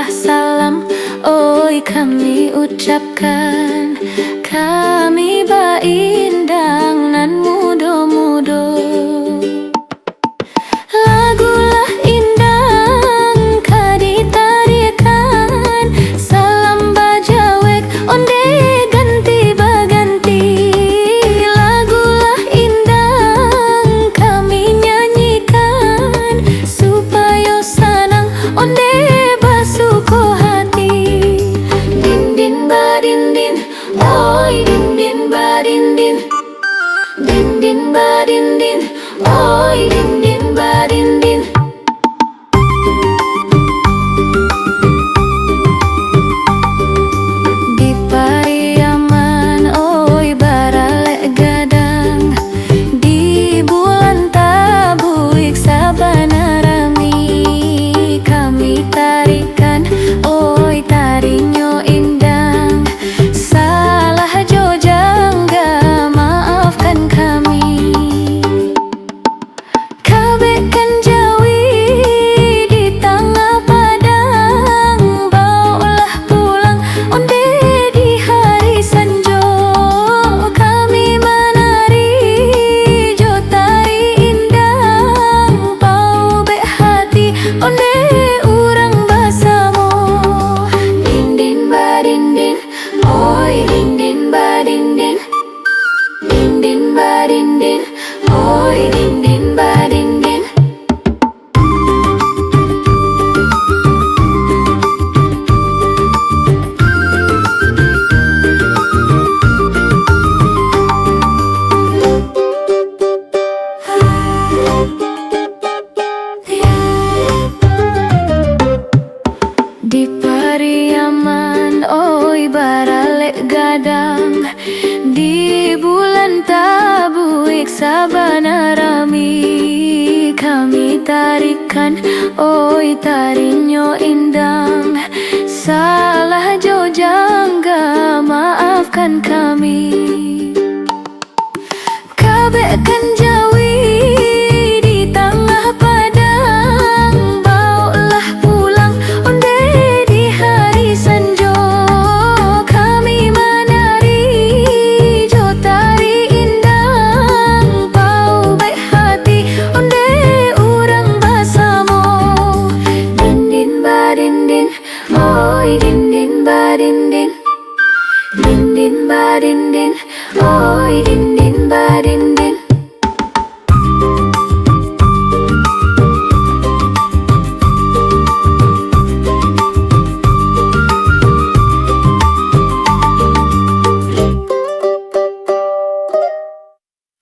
marilah salam, oi kami ucapkan. Kami baindang nan mudo-mudo. Lagulah indang kaditarikan, salam bajawek onde ganti baganti. Lagulah indang kami nyanyikan, supaya sanang onde basuko hati. Din din badin din, oi din din badin din. Din din badin din, oi din din badin din. Di Pariaman, oi baralek gadang. Di bulan tabuik sabana rami. Kami tarikan, oi tarinyo indang. Salah jo jangga, maafkan kami. Kabekan jawi di tengah padang, bawalah pulang onde di hari sanjo. Kami menari jo tari indang, bau be hati onde urang basamo. Din din badin din, oi din din badin din. Din din badin din, oi din din badin din. Di Pariaman, oi baralek gadang. Di bulan tabuik sabana rami. Kami tarikan, oi tarinyo indang. Salah jo jangga, maafkan kami. Kabekan jawi di tengah padang, bawalah pulang onde di hari sanjo. Kami menari jo tari indang, bau baik hati onde urang basamo. Din din badin din, oi din din badin din. Din din badin din, oi din din badin din.